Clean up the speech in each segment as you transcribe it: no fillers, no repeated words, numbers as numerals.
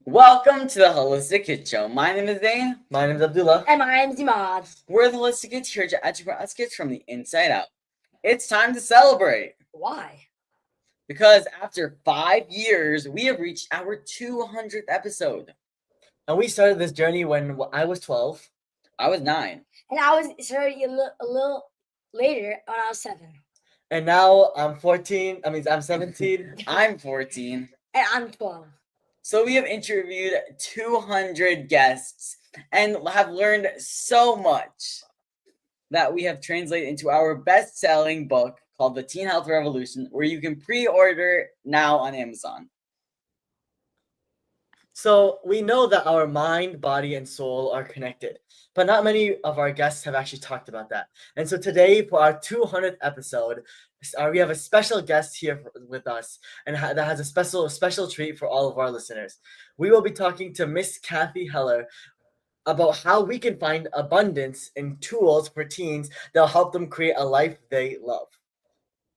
Welcome to the Holistic Kids Show. My name is Dane. My name is Abdullah. And my name's Imad. We're the Holistic Kids here to educate us kids from the inside out. It's time to celebrate Why? because after 5 years, we have reached our 200th episode. And we started this journey when I was 12. I was 9. And I was started a little later when I was 7. And now I'm 14. I'm 17. I'm 14. And I'm 12. So we have interviewed 200 guests and have learned so much that we have translated into our best-selling book called The Teen Health Revolution, where you can pre-order now on Amazon. So we know that our mind, body, and soul are connected, but not many of our guests have actually talked about that. And so today, for our 200th episode, we have a special guest here with us, and that has a special treat for all of our listeners. We will be talking to Miss Cathy Heller about how we can find abundance in tools for teens that'll help them create a life they love.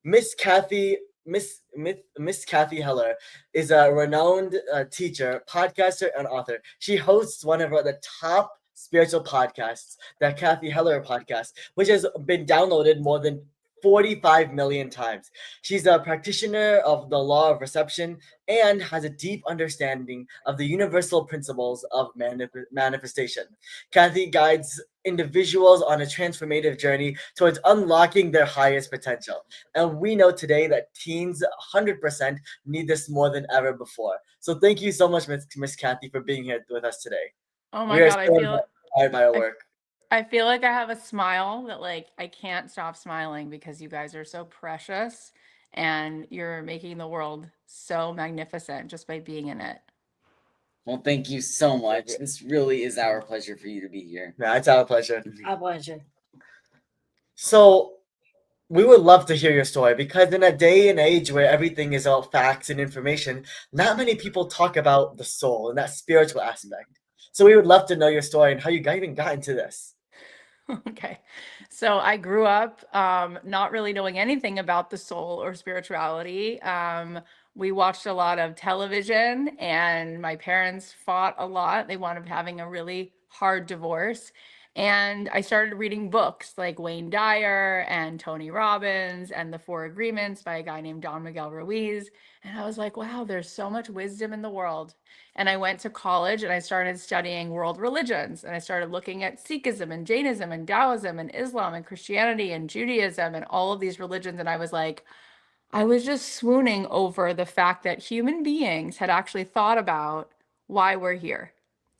Miss Cathy Heller is a renowned teacher, podcaster, and author. She hosts one of the top spiritual podcasts, the Cathy Heller podcast, which has been downloaded more than 45 million times. She's a practitioner of the law of reception and has a deep understanding of the universal principles of manifestation. Cathy guides individuals on a transformative journey towards unlocking their highest potential. And we know today that teens 100% need this more than ever before. So thank you so much, Miss Cathy, for being here with us today. Oh my God, I feel inspired by our work. I feel like I have a smile that I can't stop smiling because you guys are so precious and you're making the world so magnificent just by being in it. Well, thank you so much. This really is our pleasure for you to be here. Yeah, it's our pleasure. Our pleasure. So we would love to hear your story because in a day and age where everything is all facts and information, not many people talk about the soul and that spiritual aspect. So we would love to know your story and how you even got into this. Okay. So I grew up not really knowing anything about the soul or spirituality. We watched a lot of television and my parents fought a lot. They wound up having a really hard divorce. And I started reading books like Wayne Dyer and Tony Robbins and The Four Agreements by a guy named Don Miguel Ruiz. And I was like, wow, there's so much wisdom in the world. And I went to college and I started studying world religions. And I started looking at Sikhism and Jainism and Taoism and Islam and Christianity and Judaism and all of these religions. And I was just swooning over the fact that human beings had actually thought about why we're here.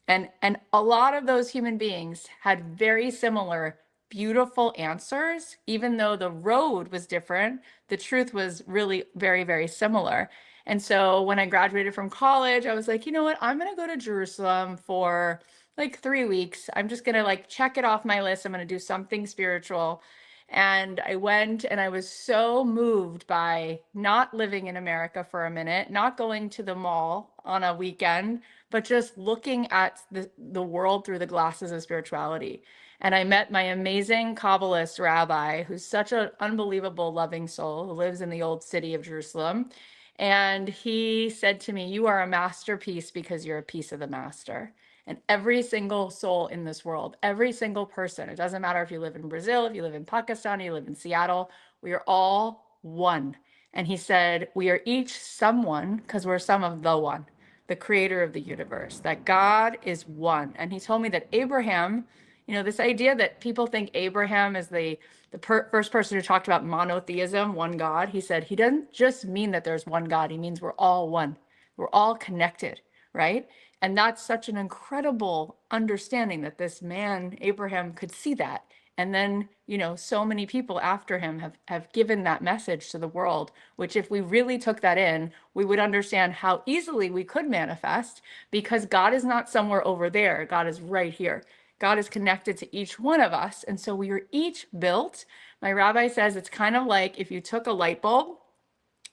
And a lot of those human beings had very similar, beautiful answers, even though the road was different, the truth was really very, very similar. And so when I graduated from college, I was like, you know what? I'm going to go to Jerusalem for 3 weeks. I'm just going to check it off my list. I'm going to do something spiritual. And I went and I was so moved by not living in America for a minute, not going to the mall on a weekend, but just looking at the world through the glasses of spirituality. And I met my amazing Kabbalist rabbi, who's such an unbelievable, loving soul, who lives in the old city of Jerusalem. And he said to me, you are a masterpiece because you're a piece of the master. And every single soul in this world, every single person, it doesn't matter if you live in Brazil, if you live in Pakistan, you live in Seattle, we are all one. And he said, we are each someone because we're some of the one, the creator of the universe, that God is one. And he told me that Abraham, this idea that people think Abraham is the first person who talked about monotheism, one God. He said, he doesn't just mean that there's one God. He means we're all one. We're all connected, right? And that's such an incredible understanding that this man, Abraham, could see that. And then, so many people after him have given that message to the world, which if we really took that in, we would understand how easily we could manifest because God is not somewhere over there. God is right here. God is connected to each one of us. And so we are each built. My rabbi says it's kind of like if you took a light bulb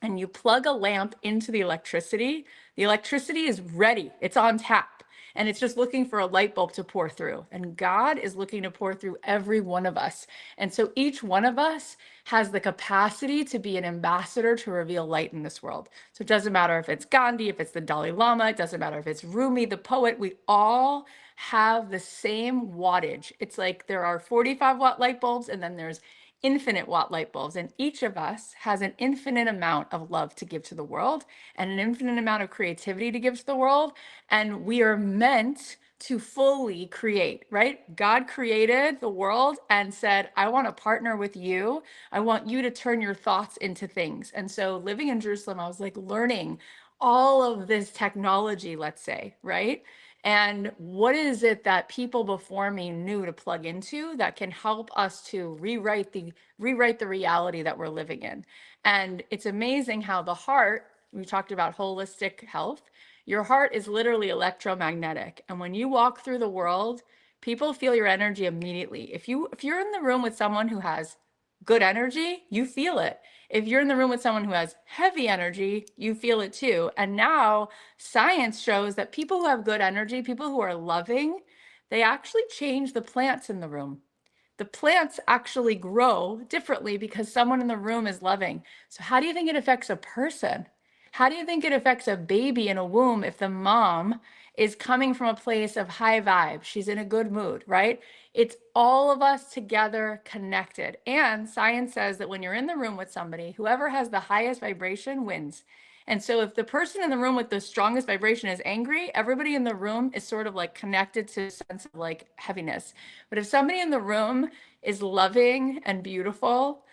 and you plug a lamp into the electricity is ready. It's on tap. and it's just looking for a light bulb to pour through. And God is looking to pour through every one of us. And so each one of us has the capacity to be an ambassador to reveal light in this world. So it doesn't matter if it's Gandhi, if it's the Dalai Lama, it doesn't matter if it's Rumi, the poet, we all have the same wattage. It's like there are 45-watt light bulbs, and then there's infinite watt light bulbs, and each of us has an infinite amount of love to give to the world and an infinite amount of creativity to give to the world, and we are meant to fully create, right? God created the world and said, I want to partner with you. I want you to turn your thoughts into things. And so living in Jerusalem, I was like learning all of this technology, let's say, right? And what is it that people before me knew to plug into that can help us to rewrite the reality that we're living in? And it's amazing how the heart, we talked about holistic health, your heart is literally electromagnetic. And when you walk through the world, people feel your energy immediately. If you're in the room with someone who has good energy, you feel it. If you're in the room with someone who has heavy energy, you feel it too. And now science shows that people who have good energy, people who are loving, they actually change the plants in the room. The plants actually grow differently because someone in the room is loving. So how do you think it affects a person? How do you think it affects a baby in a womb if the mom is coming from a place of high vibe? She's in a good mood, right? It's all of us together connected. And science says that when you're in the room with somebody, whoever has the highest vibration wins. And so if the person in the room with the strongest vibration is angry, everybody in the room is sort of like connected to a sense of like heaviness. But if somebody in the room is loving and beautiful,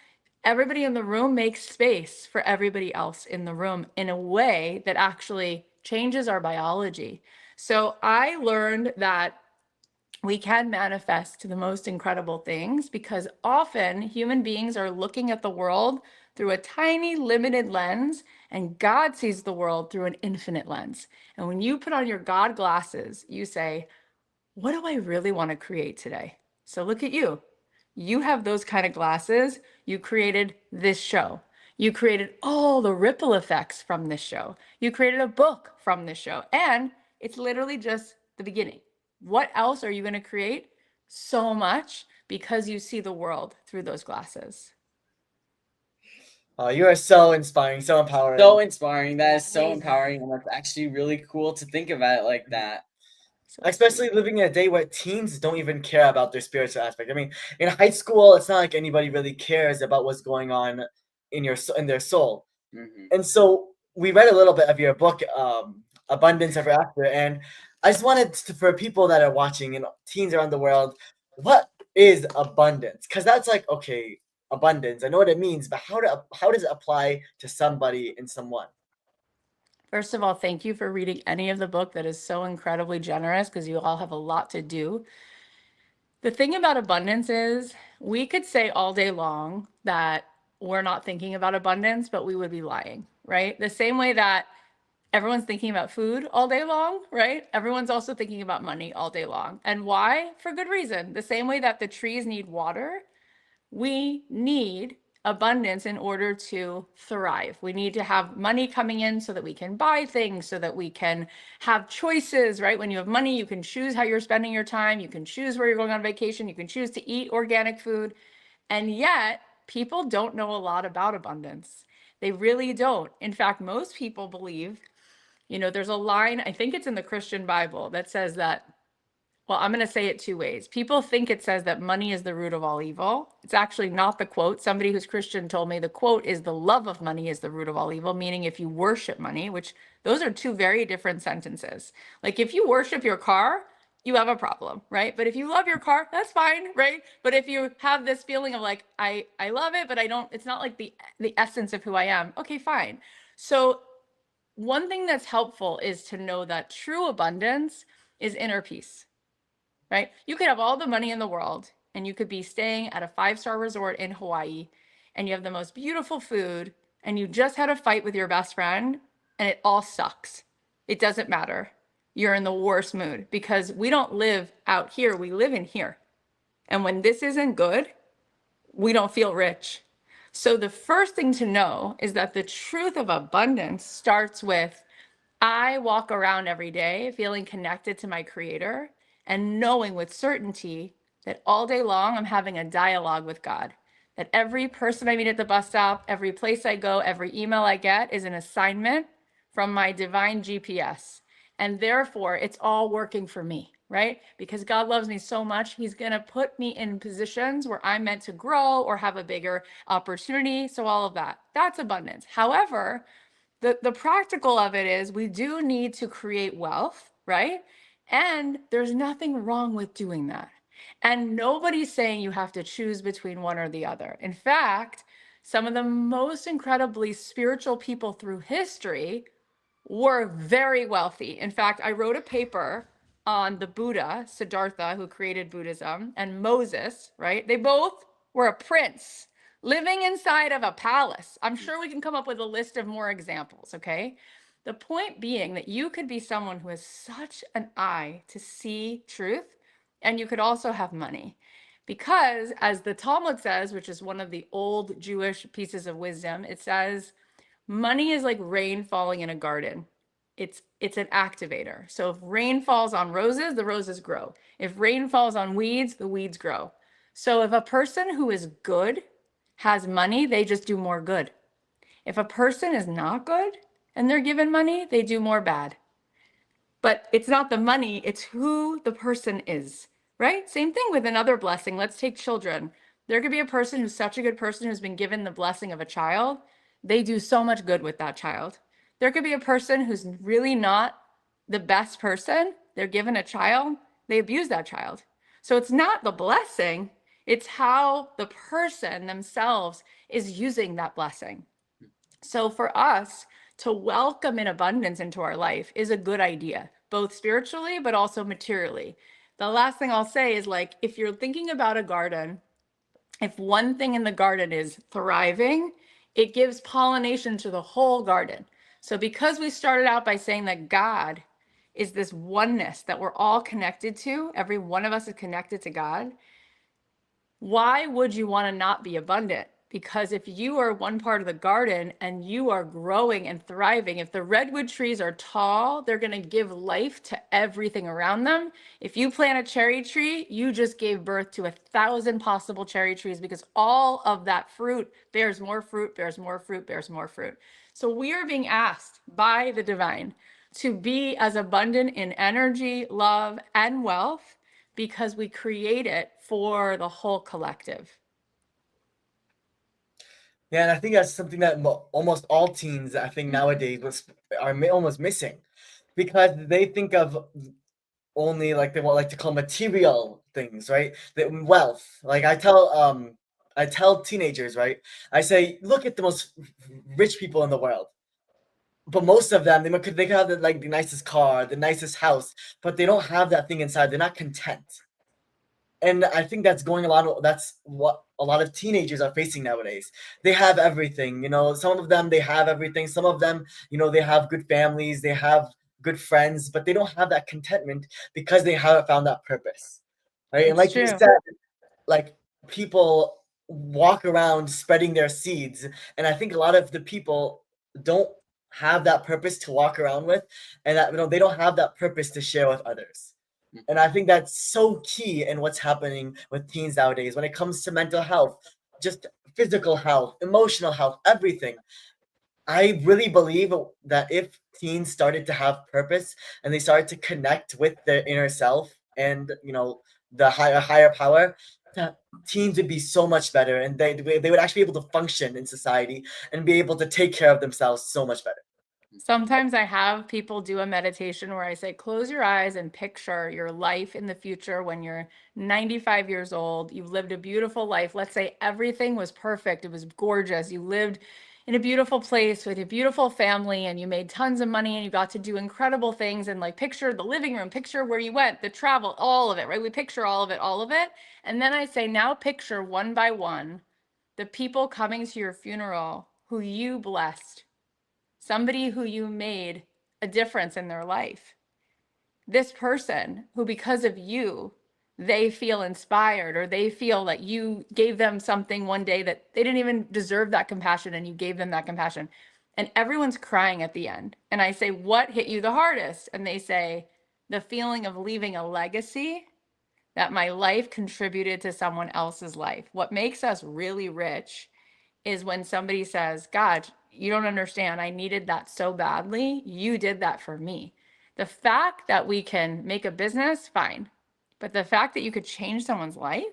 everybody in the room makes space for everybody else in the room in a way that actually changes our biology. So I learned that we can manifest the most incredible things because often human beings are looking at the world through a tiny limited lens, and God sees the world through an infinite lens. And when you put on your God glasses, you say, what do I really want to create today? So look at you. You have those kind of glasses. You created this show. You created all the ripple effects from this show. You created a book from this show. And it's literally just the beginning. What else are you going to create? So much because you see the world through those glasses. You are so inspiring, so empowering. So inspiring. That is so Amazing. empowering, and that's actually really cool to think about it like that. So Especially sweet. living in a day where teens don't even care about their spiritual aspect. I mean, in high school, it's not like anybody really cares about what's going on in their soul. Mhm. And so we read a little bit of your book, Abundance Ever After, and I just wanted for people that are watching and teens around the world, what is abundance? Because that's like, okay, abundance, I know what it means, but how does it apply to somebody and someone? First of all, thank you for reading any of the book. That is so incredibly generous because you all have a lot to do. The thing about abundance is we could say all day long that we're not thinking about abundance, but we would be lying, right? The same way that everyone's thinking about food all day long, right? Everyone's also thinking about money all day long. And why? For good reason. The same way that the trees need water, we need abundance in order to thrive. We need to have money coming in so that we can buy things, so that we can have choices, right? When you have money, you can choose how you're spending your time. You can choose where you're going on vacation. You can choose to eat organic food. And yet, people don't know a lot about abundance. They really don't. In fact, most people believe, there's a line, I think it's in the Christian Bible, that says that, well, I'm going to say it two ways. People think it says that money is the root of all evil. It's actually not the quote. Somebody who's Christian told me the quote is the love of money is the root of all evil, meaning if you worship money, which those are two very different sentences. Like if you worship your car, you have a problem, right? But if you love your car, that's fine, right? But if you have this feeling of like, I love it, but I don't, it's not like the essence of who I am. Okay, fine. So one thing that's helpful is to know that true abundance is inner peace, right? You could have all the money in the world and you could be staying at a 5-star resort in Hawaii and you have the most beautiful food and you just had a fight with your best friend and it all sucks. It doesn't matter. You're in the worst mood because we don't live out here, we live in here. And when this isn't good, we don't feel rich. So the first thing to know is that the truth of abundance starts with I walk around every day feeling connected to my creator and knowing with certainty that all day long I'm having a dialogue with God. That every person I meet at the bus stop, every place I go, every email I get is an assignment from my divine GPS. And therefore, it's all working for me, right? Because God loves me so much, He's going to put me in positions where I'm meant to grow or have a bigger opportunity. So, all of that, that's abundance. However, the practical of it is we do need to create wealth, right? And there's nothing wrong with doing that. And nobody's saying you have to choose between one or the other. In fact, some of the most incredibly spiritual people through history were very wealthy. In fact, I wrote a paper on the Buddha, Siddhartha, who created Buddhism, and Moses, right? They both were a prince living inside of a palace. I'm sure we can come up with a list of more examples, okay? The point being that you could be someone who has such an eye to see truth, and you could also have money. Because, as the Talmud says, which is one of the old Jewish pieces of wisdom, it says, money is like rain falling in a garden. It's an activator. So if rain falls on roses, the roses grow. If rain falls on weeds, the weeds grow. So if a person who is good has money, they just do more good. If a person is not good and they're given money, they do more bad. But it's not the money, it's who the person is, right? Same thing with another blessing. Let's take children. There could be a person who's such a good person who's been given the blessing of a child. They do so much good with that child. There could be a person who's really not the best person. They're given a child, they abuse that child. So it's not the blessing, it's how the person themselves is using that blessing. So for us to welcome in abundance into our life is a good idea, both spiritually, but also materially. The last thing I'll say is, like, if you're thinking about a garden, if one thing in the garden is thriving, it gives pollination to the whole garden. So because we started out by saying that God is this oneness that we're all connected to, every one of us is connected to God, why would you want to not be abundant? Because if you are one part of the garden and you are growing and thriving, if the redwood trees are tall, they're going to give life to everything around them. If you plant a cherry tree, you just gave birth to 1,000 possible cherry trees, because all of that fruit bears more fruit, bears more fruit, bears more fruit. So we are being asked by the divine to be as abundant in energy, love, and wealth, because we create it for the whole collective. Yeah, and I think that's something that almost all teens, I think nowadays, are almost missing, because they think of only, like, they want, like, to call material things, right? The wealth. Like, I tell teenagers, right? I say, look at the most rich people in the world. But most of them, they could have the nicest car, the nicest house, but they don't have that thing inside. They're not content. And I think that's what a lot of teenagers are facing nowadays. They have everything, some of them, they have everything. Some of them, they have good families, they have good friends, but they don't have that contentment because they haven't found that purpose, right? And It's like you true. said, like, people walk around spreading their seeds, and I think a lot of the people don't have that purpose to walk around with, and that they don't have that purpose to share with others. And I think that's so key in what's happening with teens nowadays when it comes to mental health, just physical health, emotional health, everything. I really believe that if teens started to have purpose and they started to connect with their inner self and the higher power, that teens would be so much better, and they would actually be able to function in society and be able to take care of themselves so much better. Sometimes I have people do a meditation where I say, close your eyes and picture your life in the future when you're 95 years old. You've lived a beautiful life. Let's say everything was perfect. It was gorgeous. You lived in a beautiful place with a beautiful family, and you made tons of money, and you got to do incredible things. And, like, picture the living room, picture where you went, the travel, all of it, right? We picture all of it, all of it. And then I say, now picture one by one the people coming to your funeral who you blessed, somebody who you made a difference in their life. This person who, because of you, they feel inspired, or they feel that you gave them something one day that they didn't even deserve that compassion, and you gave them that compassion. and everyone's crying at the end. And I say, what hit you the hardest? And they say, the feeling of leaving a legacy, that my life contributed to someone else's life. What makes us really rich is when somebody says, God, you don't understand. I needed that so badly. You did that for me. The fact that we can make a business, fine. But the fact that you could change someone's life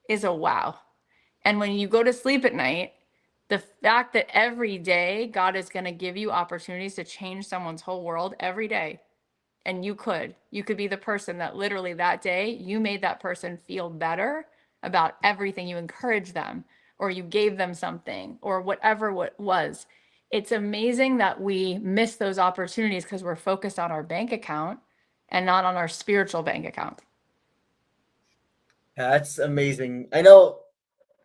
is a wow. And when you go to sleep at night, the fact that every day God is going to give you opportunities to change someone's whole world every day. And you could be the person that literally that day you made that person feel better about everything. You encouraged them, or you gave them something, or whatever it was. It's amazing that we miss those opportunities because we're focused on our bank account and not on our spiritual bank account. That's amazing. I know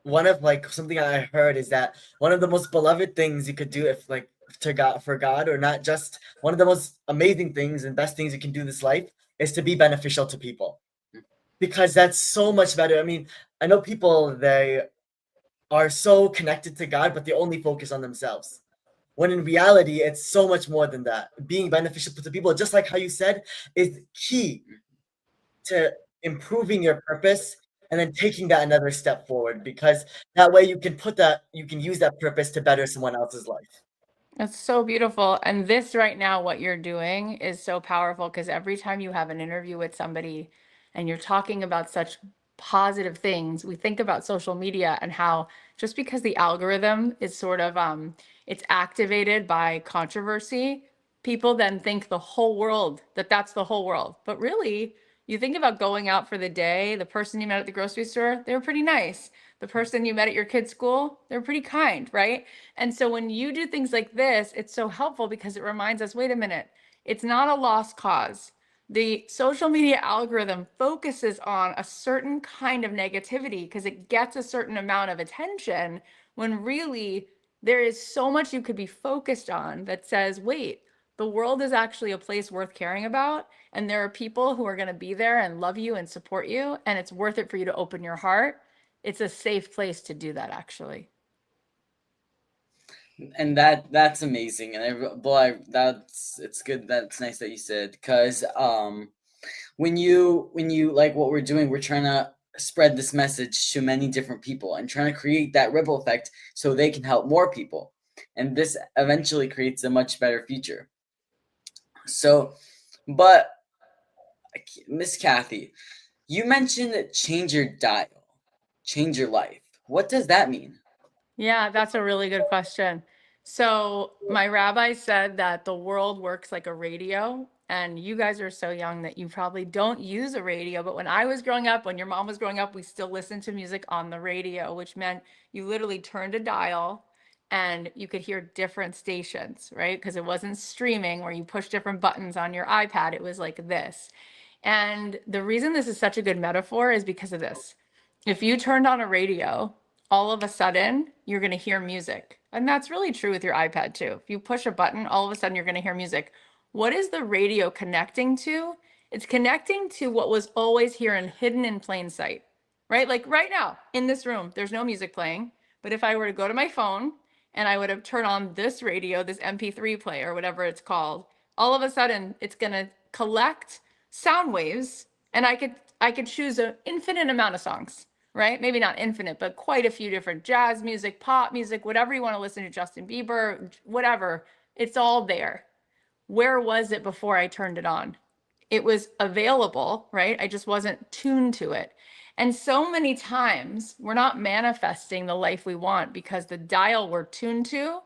one of like something I heard is that one of the most beloved things you could do if like to God for God, or not just one of the most amazing things and best things you can do in this life, is to be beneficial to people. Because that's so much better. I mean, I know people, they are so connected to God, but they only focus on themselves. When in reality, it's so much more than that. Being beneficial to people, just like how you said, is key to improving your purpose and then taking that another step forward, because that way you can use that purpose to better someone else's life. It's so beautiful. And this right now, what you're doing is so powerful because every time you have an interview with somebody and you're talking about such positive things, we think about social media and how just because the algorithm is sort of it's activated by controversy, people then think the whole world, that's the whole world. But really, you think about going out for the day, the person you met at the grocery store, they were pretty nice. The person you met at your kid's school, they're pretty kind, right? And so when you do things like this, it's so helpful because it reminds us, wait a minute, it's not a lost cause. The social media algorithm focuses on a certain kind of negativity because it gets a certain amount of attention, when really there is so much you could be focused on that says, wait, the world is actually a place worth caring about. And there are people who are going to be there and love you and support you. And it's worth it for you to open your heart. It's a safe place to do that, actually. And that's amazing. And boy, that's it's good. That's nice that you said, because when you like what we're doing, we're trying to spread this message to many different people and trying to create that ripple effect so they can help more people, and this eventually creates a much better future. So, but Miss Cathy, you mentioned change your dial, change your life. What does that mean? Yeah, that's a really good question. So, my rabbi said that the world works like a radio, and you guys are so young that you probably don't use a radio. But when I was growing up, when your mom was growing up, we still listened to music on the radio, which meant you literally turned a dial and you could hear different stations, right? Because it wasn't streaming where you push different buttons on your iPad. It was like this. And the reason this is such a good metaphor is because of this. If you turned on a radio, all of a sudden you're going to hear music. And that's really true with your iPad too. If you push a button, all of a sudden you're going to hear music. What is the radio connecting to? It's connecting to what was always here and hidden in plain sight, right? Like right now in this room, there's no music playing. But if I were to go to my phone and I would have turned on this radio, this MP3 player, whatever it's called, all of a sudden it's going to collect sound waves, and I could choose an infinite amount of songs, right? Maybe not infinite, but quite a few different jazz music, pop music, whatever you want to listen to, Justin Bieber, whatever. It's all there. Where was it before I turned it on? It was available, right? I just wasn't tuned to it. And so many times we're not manifesting the life we want because the dial we're tuned to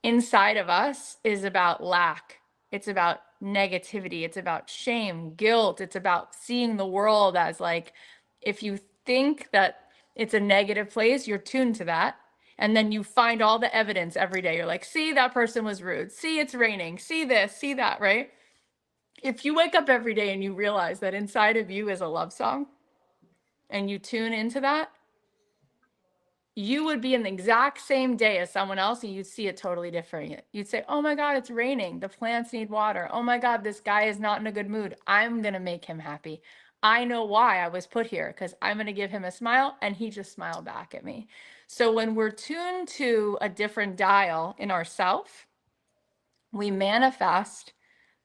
inside of us is about lack. It's about negativity. It's about shame, guilt. It's about seeing the world as like, if you think that it's a negative place, you're tuned to that. And then you find all the evidence every day. You're like, see, that person was rude. See, it's raining. See this, see that, right? If you wake up every day and you realize that inside of you is a love song and you tune into that, you would be in the exact same day as someone else and you'd see it totally different. You'd say, oh my God, it's raining. The plants need water. Oh my God, this guy is not in a good mood. I'm going to make him happy. I know why I was put here because I'm going to give him a smile. And he just smiled back at me. So when we're tuned to a different dial in ourself, we manifest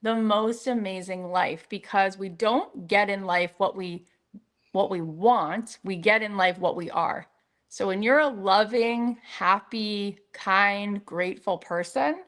the most amazing life because we don't get in life what we want, we get in life what we are. So when you're a loving, happy, kind, grateful person,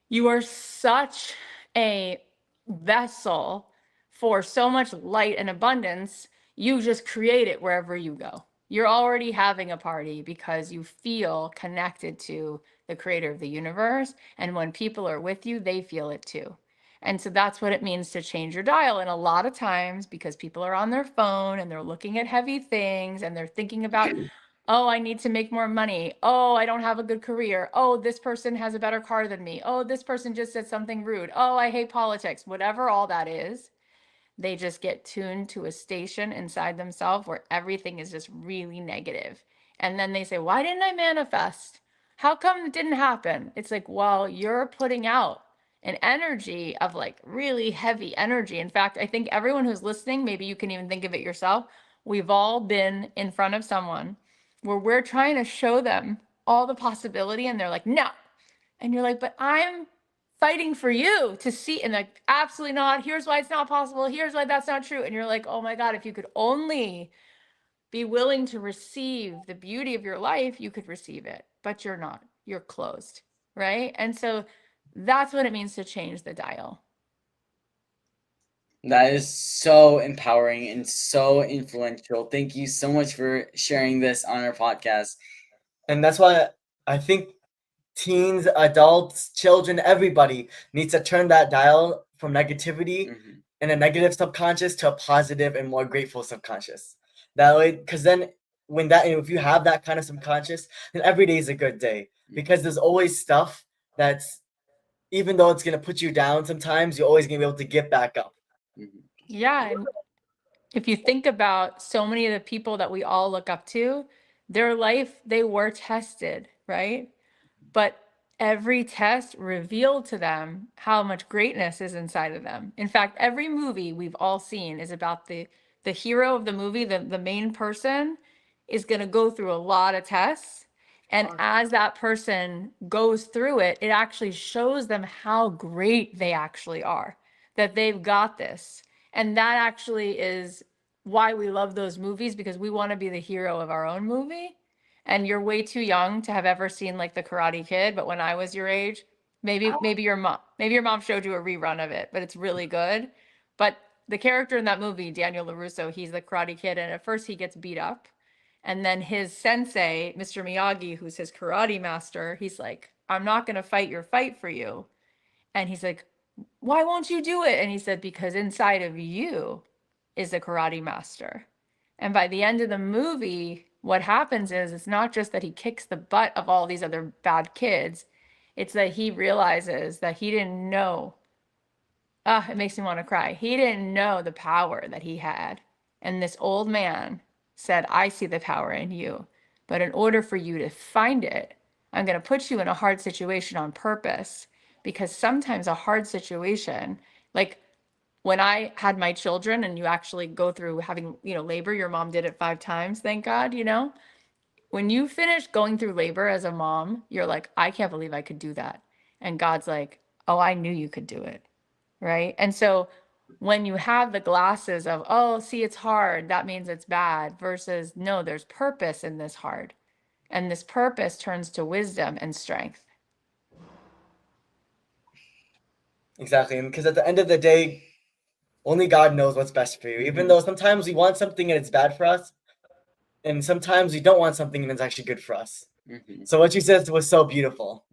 you are such a vessel for so much light and abundance. You just create it wherever you go. You're already having a party because you feel connected to the creator of the universe. And when people are with you, they feel it too. And so that's what it means to change your dial. And a lot of times, because people are on their phone and they're looking at heavy things and they're thinking about, oh, I need to make more money. Oh, I don't have a good career. Oh, this person has a better car than me. Oh, this person just said something rude. Oh, I hate politics. Whatever all that is, they just get tuned to a station inside themselves where everything is just really negative. And then they say, why didn't I manifest? How come it didn't happen? It's like, well, you're putting out an energy of like really heavy energy. In fact, I think everyone who's listening, maybe you can even think of it yourself. We've all been in front of someone where we're trying to show them all the possibility and they're like, no. And you're like, but I'm fighting for you to see. And like, absolutely not. Here's why it's not possible. Here's why that's not true. And you're like, oh my God, if you could only be willing to receive the beauty of your life, you could receive it, but you're not. You're closed. Right. And so that's what it means to change the dial. That is so empowering and so influential. Thank you so much for sharing this on our podcast. And that's why I think teens, adults, children, everybody needs to turn that dial from negativity and a negative subconscious to a positive and more grateful subconscious. That way, because then if you have that kind of subconscious, then every day is a good day. Because there's always stuff that's, even though it's gonna put you down sometimes, you're always gonna be able to get back up. Yeah. And if you think about so many of the people that we all look up to, their life, they were tested, right? But every test revealed to them how much greatness is inside of them. In fact, every movie we've all seen is about the hero of the movie, the main person is going to go through a lot of tests. And as that person goes through it, it actually shows them how great they actually are, that they've got this. And that actually is why we love those movies, because we want to be the hero of our own movie. And you're way too young to have ever seen like The Karate Kid, but when I was your age, maybe your mom showed you a rerun of it, but it's really good. But the character in that movie, Daniel LaRusso, he's the Karate Kid, and at first he gets beat up. And then his sensei, Mr. Miyagi, who's his karate master, he's like, I'm not going to fight your fight for you. And he's like, why won't you do it? And he said, because inside of you is a karate master. And by the end of the movie, what happens is it's not just that he kicks the butt of all these other bad kids, it's that he realizes that he didn't know. It makes me want to cry. He didn't know the power that he had. And this old man said, I see the power in you. But in order for you to find it, I'm going to put you in a hard situation on purpose. Because sometimes a hard situation, like when I had my children and you actually go through having, labor, your mom did it 5 times, thank God, when you finish going through labor as a mom, you're like, I can't believe I could do that. And God's like, oh, I knew you could do it. Right. And so when you have the glasses of, oh, see, it's hard, that means it's bad, versus no, there's purpose in this hard. And this purpose turns to wisdom and strength. Exactly. And because at the end of the day, only God knows what's best for you. Even though sometimes we want something and it's bad for us, and sometimes we don't want something and it's actually good for us. So what you said was so beautiful.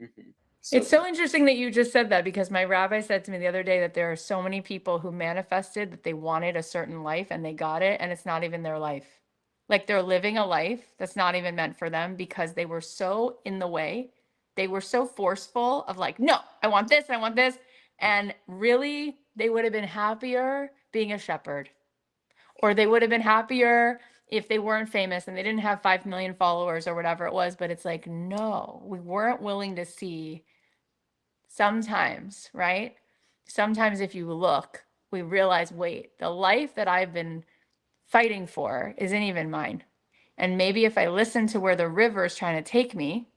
It's so interesting that you just said that, because my rabbi said to me the other day that there are so many people who manifested that they wanted a certain life and they got it, and it's not even their life. Like they're living a life that's not even meant for them because they were so in the way. They were so forceful of like, no, I want this, I want this. And really, they would have been happier being a shepherd, or they would have been happier if they weren't famous and they didn't have 5 million followers or whatever it was. But it's like, no, we weren't willing to see sometimes, right? Sometimes if you look we realize, wait, the life that I've been fighting for isn't even mine. And maybe if I listen to where the river is trying to take me,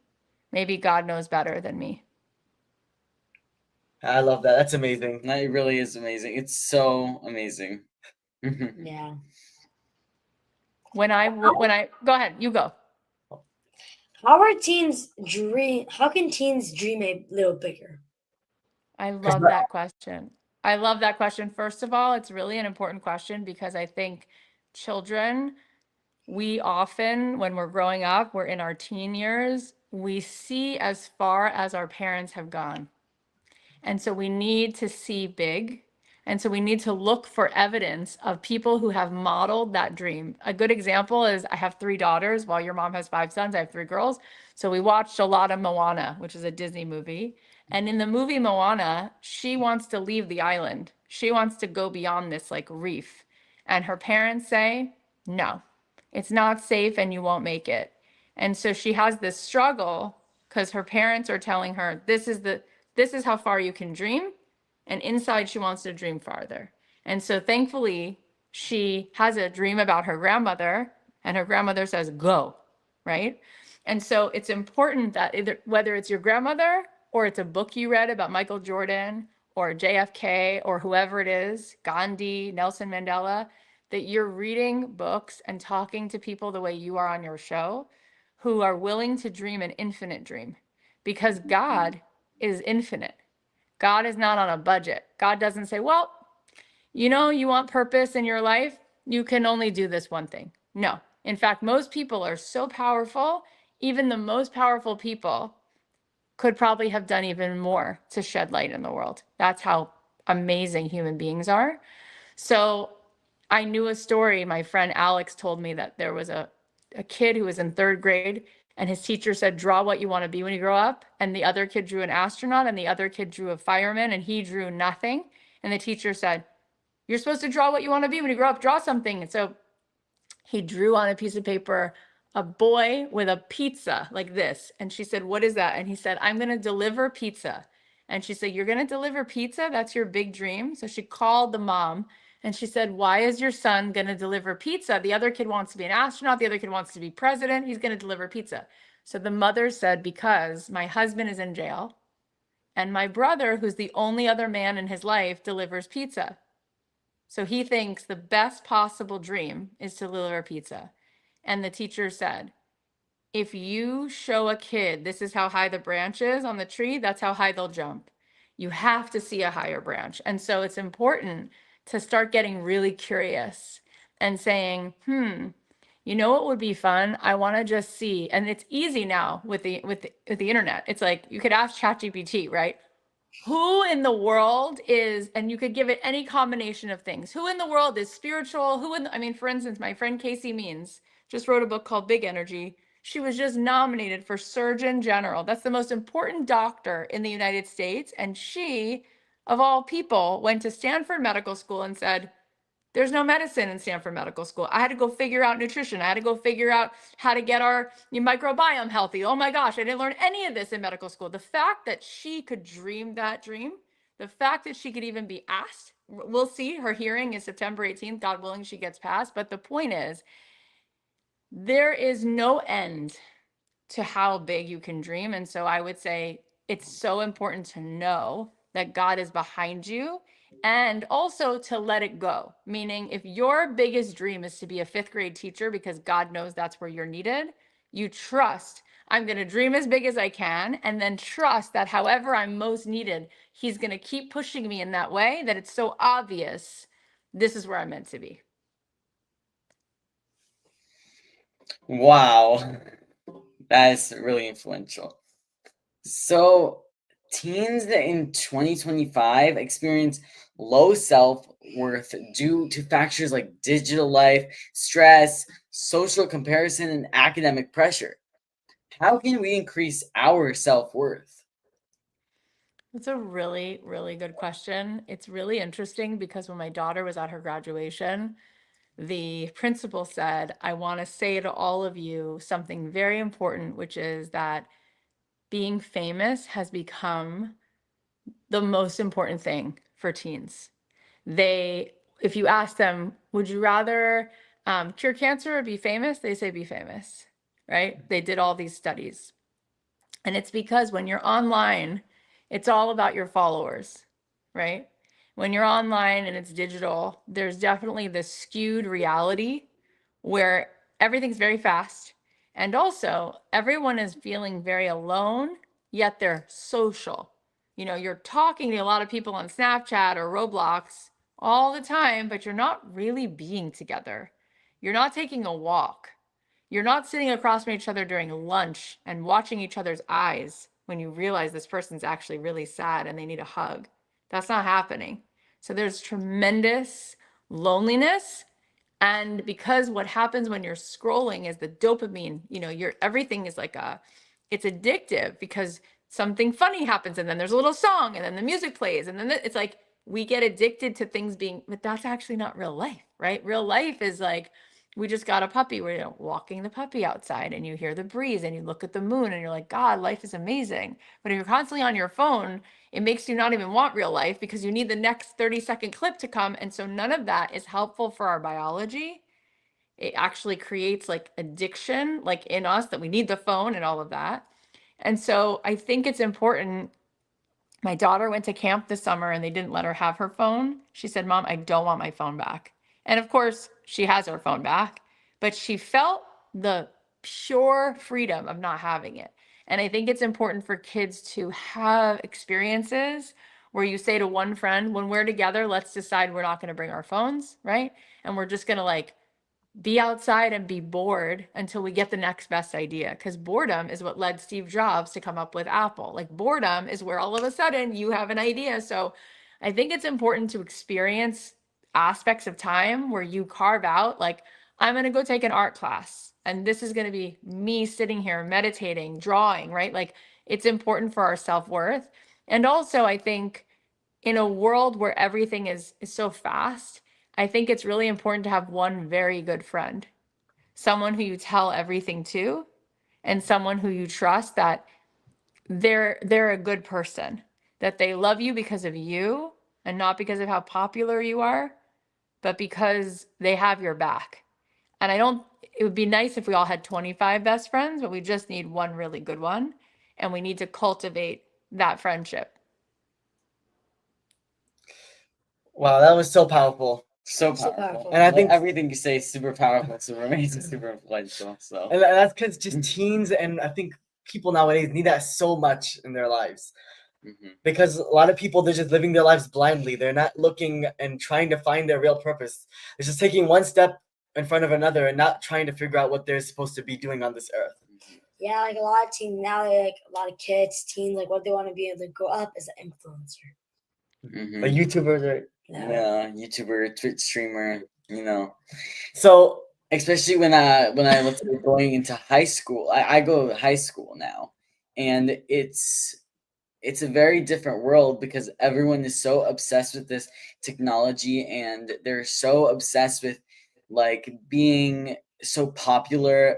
maybe God knows better than me. I love that. That's amazing. That really is amazing. It's so amazing. Yeah. When I go ahead, you go. How are teens dream? How can teens dream a little bigger? I love that question. I love that question. First of all, it's really an important question because I think children, we often, when we're growing up, we're in our teen years, we see as far as our parents have gone. And so we need to see big. And so we need to look for evidence of people who have modeled that dream. A good example is I have 3 daughters, while your mom has 5 sons. I have 3 girls. So we watched a lot of Moana, which is a Disney movie. And in the movie Moana, she wants to leave the island. She wants to go beyond this like reef. And her parents say, no, it's not safe and you won't make it. And so she has this struggle because her parents are telling her, this is how far you can dream. And inside, she wants to dream farther. And so thankfully, she has a dream about her grandmother, and her grandmother says, go, right? And so it's important that whether it's your grandmother or it's a book you read about Michael Jordan or JFK or whoever it is, Gandhi, Nelson Mandela, that you're reading books and talking to people the way you are on your show who are willing to dream an infinite dream, because God is infinite. God is not on a budget. God doesn't say, well, you want purpose in your life, you can only do this one thing. No. In fact, most people are so powerful, even the most powerful people could probably have done even more to shed light in the world. That's how amazing human beings are. So I knew a story. My friend Alex told me that there was a kid who was in 3rd grade, and his teacher said, draw what you want to be when you grow up. And the other kid drew an astronaut, and the other kid drew a fireman, and he drew nothing. And the teacher said, you're supposed to draw what you want to be when you grow up, draw something. And so he drew on a piece of paper a boy with a pizza like this. And she said, what is that? And he said, I'm going to deliver pizza. And she said, you're going to deliver pizza? That's your big dream? So she called the mom and she said, why is your son going to deliver pizza? The other kid wants to be an astronaut. The other kid wants to be president. He's going to deliver pizza. So the mother said, because my husband is in jail and my brother, who's the only other man in his life, delivers pizza. So he thinks the best possible dream is to deliver pizza. And the teacher said, if you show a kid this is how high the branch is on the tree, that's how high they'll jump. You have to see a higher branch. And so it's important to start getting really curious and saying, you know what would be fun? I want to just see. And it's easy now with the internet. It's like you could ask ChatGPT, right? Who in the world is, and you could give it any combination of things. Who in the world is spiritual? For instance, my friend Casey Means just wrote a book called Big Energy. She was just nominated for Surgeon General. That's the most important doctor in the United States. And she, of all people, went to Stanford Medical School and said, there's no medicine in Stanford Medical School. I had to go figure out nutrition. I had to go figure out how to get our microbiome healthy. Oh my gosh, I didn't learn any of this in medical school. The fact that she could dream that dream, the fact that she could even be asked, we'll see. Her hearing is September 18th. God willing, she gets passed. But the point is, there is no end to how big you can dream. And so I would say it's so important to know that God is behind you and also to let it go. Meaning, if your biggest dream is to be a 5th grade teacher because God knows that's where you're needed, you trust, I'm going to dream as big as I can, and then trust that however I'm most needed, He's going to keep pushing me in that way that it's so obvious this is where I'm meant to be. Wow. That is really influential. So, teens in 2025 experience low self-worth due to factors like digital life, stress, social comparison, and academic pressure. How can we increase our self-worth? That's a really, really good question. It's really interesting because when my daughter was at her graduation, the principal said, I want to say to all of you something very important, which is that being famous has become the most important thing for teens. if you ask them, would you rather cure cancer or be famous? They say be famous, right? They did all these studies. And it's because when you're online, it's all about your followers, right? When you're online and it's digital, there's definitely this skewed reality where everything's very fast. And also, everyone is feeling very alone, yet they're social. You're talking to a lot of people on Snapchat or Roblox all the time, but you're not really being together. You're not taking a walk. You're not sitting across from each other during lunch and watching each other's eyes when you realize this person's actually really sad and they need a hug. That's not happening. So there's tremendous loneliness. And because what happens when you're scrolling is the dopamine, everything is it's addictive because something funny happens and then there's a little song and then the music plays and then it's like we get addicted to things but that's actually not real life, right? Real life is like, we just got a puppy, we're walking the puppy outside and you hear the breeze and you look at the moon and you're like, God, life is amazing. But if you're constantly on your phone, it makes you not even want real life because you need the next 30-second clip to come. And so none of that is helpful for our biology. It actually creates like addiction, like in us, that we need the phone and all of that. And so I think it's important. My daughter went to camp this summer and they didn't let her have her phone. She said, Mom, I don't want my phone back. And of course, she has her phone back, but she felt the pure freedom of not having it. And I think it's important for kids to have experiences where you say to one friend, when we're together, let's decide we're not going to bring our phones, right? And we're just going to like be outside and be bored until we get the next best idea. Because boredom is what led Steve Jobs to come up with Apple. Like boredom is where all of a sudden you have an idea. So I think it's important to experience aspects of time where you carve out, like, I'm going to go take an art class and this is going to be me sitting here meditating, drawing, right? Like it's important for our self-worth. And also, I think in a world where everything is so fast, I think it's really important to have one very good friend, someone who you tell everything to, and someone who you trust that they're a good person, that they love you because of you and not because of how popular you are, but because they have your back. And it would be nice if we all had 25 best friends, but we just need one really good one. And we need to cultivate that friendship. Wow, that was so powerful. So So powerful. powerful. And I Like, think everything you say is super powerful, super amazing, super influential. So and that's because just teens and I think people nowadays need that so much in their lives. Because a lot of people, they're just living their lives blindly. They're not looking and trying to find their real purpose. They're just taking one step in front of another and not trying to figure out what they're supposed to be doing on this earth. Yeah, like a lot of teens now, like a lot of kids, teens, like what they want to be able to grow up as an influencer. Like YouTubers are. yeah, YouTuber, Twitch streamer, So especially when let's say going into high school. I go to high school now, and it's a very different world because everyone is so obsessed with this technology and they're so obsessed with like being so popular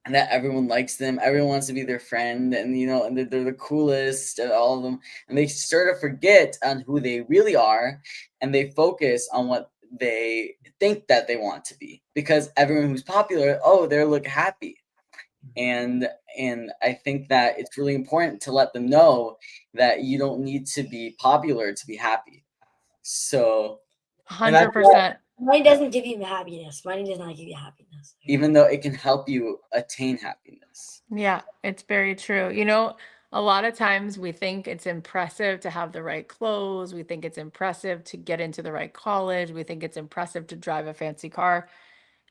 and that everyone likes them. Everyone wants to be their friend, and and they're the coolest at all of them. And they sort of forget on who they really are, and they focus on what they think that they want to be because everyone who's popular, they look happy. And I think that it's really important to let them know that you don't need to be popular to be happy. So 100%. Money doesn't give you happiness. Money does not give you happiness. even though it can help you attain happiness. Yeah, it's very true. A lot of times we think it's impressive to have the right clothes. We think it's impressive to get into the right college. We think it's impressive to drive a fancy car.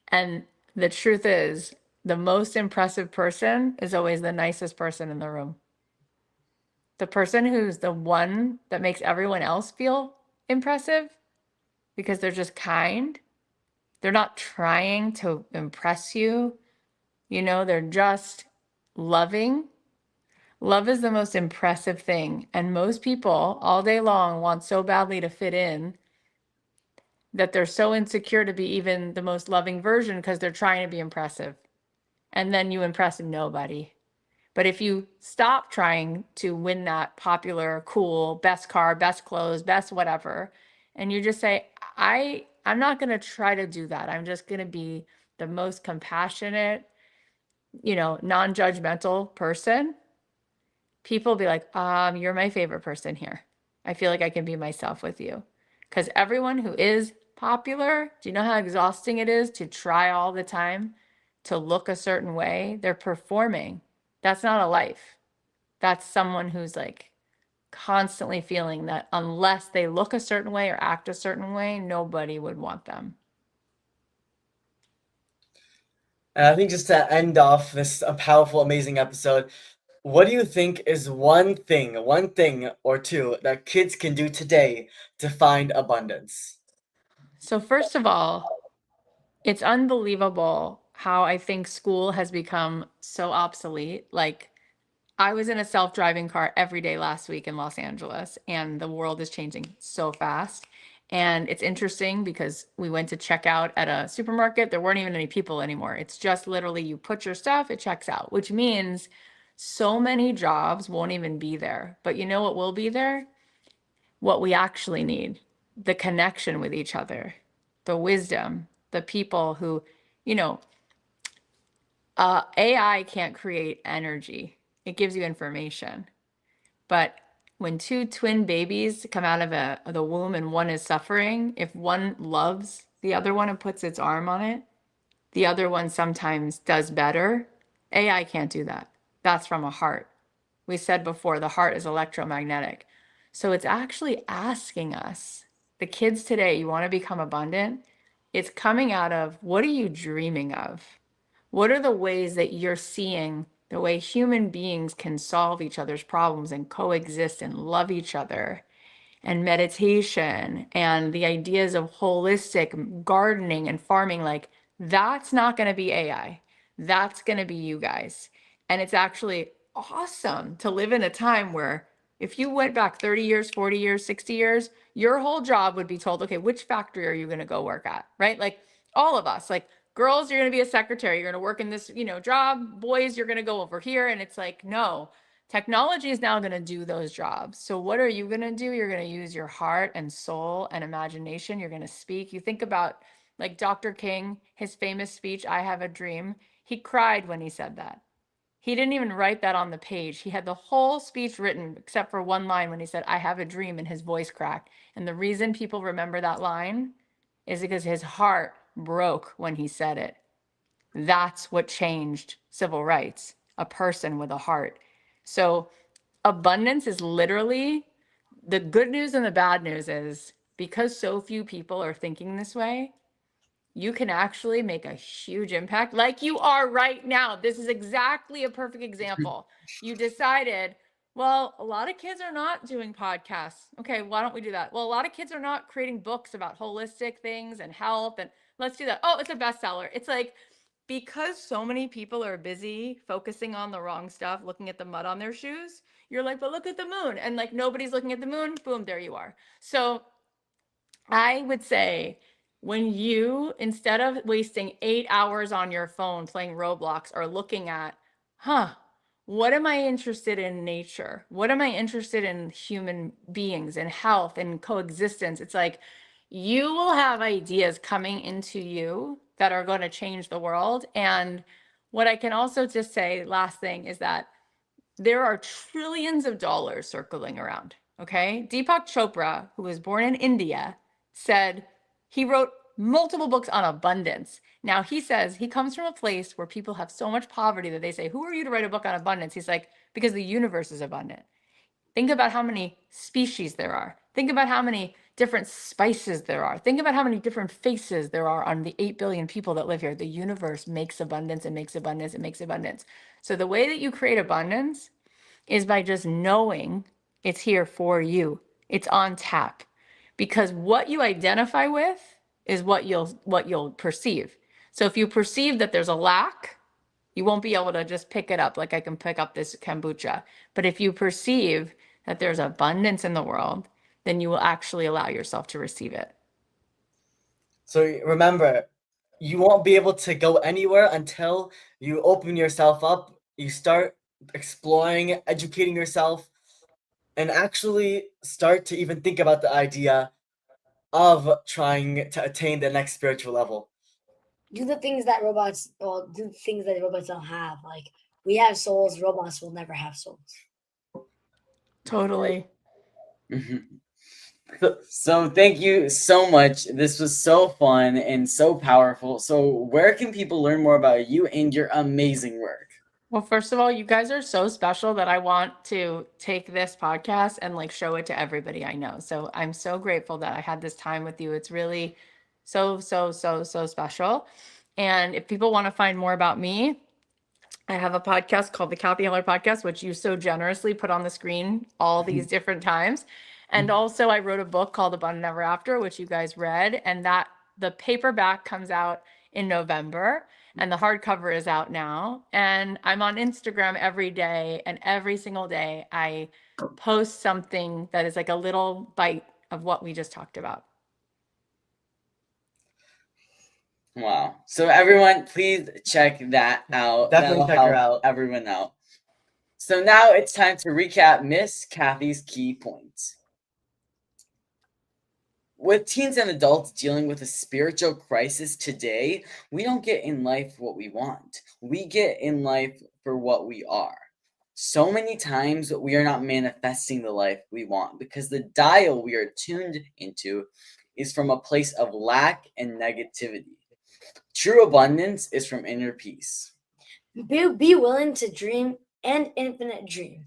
And the truth is, the most impressive person is always the nicest person in the room. The person who's the one that makes everyone else feel impressive because they're just kind. They're not trying to impress you. They're just loving. Love is the most impressive thing. And most people all day long want so badly to fit in that they're so insecure to be even the most loving version because they're trying to be impressive. And then you impress nobody. But if you stop trying to win that popular, cool, best car, best clothes, best whatever, and you just say, I'm not going to try to do that. I'm just going to be the most compassionate, non-judgmental person, people will be like, you're my favorite person here. I feel like I can be myself with you. Because everyone who is popular, do you know how exhausting it is to try all the time to look a certain way? They're performing. That's not a life. That's someone who's like constantly feeling that unless they look a certain way or act a certain way, nobody would want them. And I think just to end off this powerful, amazing episode, what do you think is one thing or two that kids can do today to find abundance? So first of all, it's unbelievable how I think school has become so obsolete. Like, I was in a self-driving car every day last week in Los Angeles, and the world is changing so fast. And it's interesting because we went to check out at a supermarket. There weren't even any people anymore. It's just literally you put your stuff, it checks out, which means so many jobs won't even be there. But you know what will be there? What we actually need, the connection with each other, the wisdom, the people who, you know, AI can't create energy. It gives you information. But when two twin babies come out of the womb and one is suffering, if one loves the other one and puts its arm on it, the other one sometimes does better. AI can't do that. That's from a heart. We said before, the heart is electromagnetic. So it's actually asking us, the kids today, you want to become abundant? It's coming out of, what are you dreaming of? What are the ways that you're seeing the way human beings can solve each other's problems and coexist and love each other? And meditation and the ideas of holistic gardening and farming, like, that's not going to be AI. That's going to be you guys. And it's actually awesome to live in a time where if you went back 30 years, 40 years, 60 years, your whole job would be told, okay, which factory are you going to go work at, right? Like, all of us, like, girls, you're going to be a secretary, you're going to work in this, job. Boys, you're going to go over here. And it's like, no, technology is now going to do those jobs. So what are you going to do? You're going to use your heart and soul and imagination. You're going to speak. You think about like Dr. King, his famous speech, I Have a Dream. He cried when he said that. He didn't even write that on the page. He had the whole speech written except for one line when he said, I have a dream, and his voice cracked. And the reason people remember that line is because his heart broke when he said it. That's what changed civil rights, a person with a heart. So abundance is literally, the good news and the bad news is, because so few people are thinking this way, you can actually make a huge impact like you are right now. This is exactly a perfect example. You decided, well, a lot of kids are not doing podcasts. Okay, why don't we do that? Well, a lot of kids are not creating books about holistic things and health, and let's do that. Oh, it's a bestseller. It's like, because so many people are busy focusing on the wrong stuff, looking at the mud on their shoes, you're like, but look at the moon. And like, nobody's looking at the moon. Boom, there you are. So I would say, when you, instead of wasting 8 hours on your phone playing Roblox, or looking at, what am I interested in nature? What am I interested in human beings and health and coexistence? It's like, you will have ideas coming into you that are going to change the world. And what I can also just say, last thing, is that there are trillions of dollars circling around. Okay. Deepak Chopra, who was born in India, said he wrote multiple books on abundance. Now, he says he comes from a place where people have so much poverty that they say, who are you to write a book on abundance? He's like, because the universe is abundant. Think about how many species there are. Think about how many different spices there are. Think about how many different faces there are on the 8 billion people that live here. The universe makes abundance and makes abundance and makes abundance. So the way that you create abundance is by just knowing it's here for you. It's on tap. Because what you identify with is what you'll perceive. So if you perceive that there's a lack, you won't be able to just pick it up like I can pick up this kombucha. But if you perceive that there's abundance in the world, then you will actually allow yourself to receive it. So remember, you won't be able to go anywhere until you open yourself up, you start exploring, educating yourself, and actually start to even think about the idea of trying to attain the next spiritual level. Do the things that robots, well, do the things that robots don't have. Like we have souls, robots will never have souls. Totally. So thank you so much. This was so fun and so powerful. So where can people learn more about you and your amazing work? Well, first of all, you guys are so special that I want to take this podcast and like show it to everybody I know. So I'm so grateful that I had this time with you. It's really so, so, so, so special. And if people want to find more about me, I have a podcast called the Cathy Heller Podcast, which you so generously put on the screen all these different times. And also, I wrote a book called Abundant Ever After, which you guys read, and that the paperback comes out in November, and the hardcover is out now. And I'm on Instagram every day, and every single day I post something that is like a little bite of what we just talked about. Wow. So everyone, please check that out. Definitely That'll check her help out. everyone out. So now it's time to recap Miss Cathy's key points. With teens and adults dealing with a spiritual crisis today, we don't get in life what we want. We get in life for what we are. So many times we are not manifesting the life we want because the dial we are tuned into is from a place of lack and negativity. True abundance is from inner peace. Be willing to dream and infinite dream.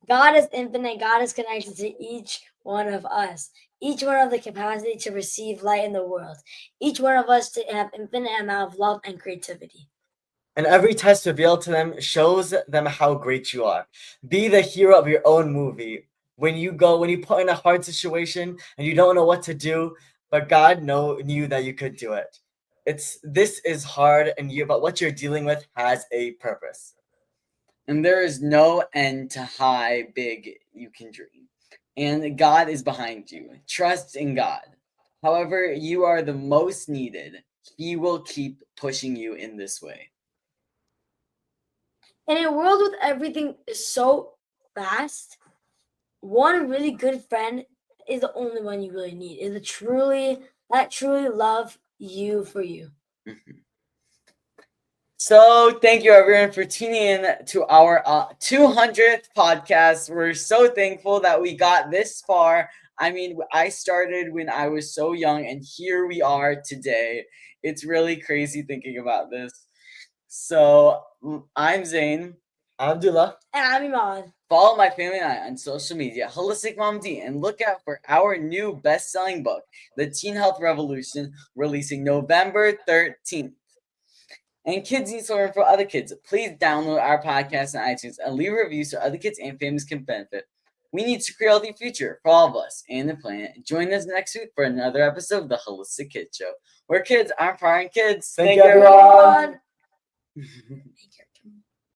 God is infinite. God is connected to each one of us. Each one of the capacity to receive light in the world. Each one of us to have infinite amount of love and creativity. And every test revealed to them shows them how great you are. Be the hero of your own movie. When you put in a hard situation and you don't know what to do, but God knew that you could do it. This is hard, but what you're dealing with has a purpose. And there is no end to how big you can dream. And God is behind you. Trust in God. However, you are the most needed. He will keep pushing you in this way. In a world with everything so fast, one really good friend is the only one you really need. Is that truly love you for you. So thank you everyone for tuning in to our 200th podcast. We're so thankful that we got this far. I mean, I started when I was so young and here we are today. It's really crazy thinking about this. So I'm Zane. Abdullah. And I'm Iman. Follow my family and I on social media, Holistic Mom D, and look out for our new best-selling book, The Teen Health Revolution, releasing November 13th. And kids need to learn for other kids. Please download our podcast on iTunes and leave reviews so other kids and families can benefit. We need to create a healthy future for all of us and the planet. Join us next week for another episode of the Holistic Kids Show, where kids are empowering kids. Thank you, everyone. Thank you.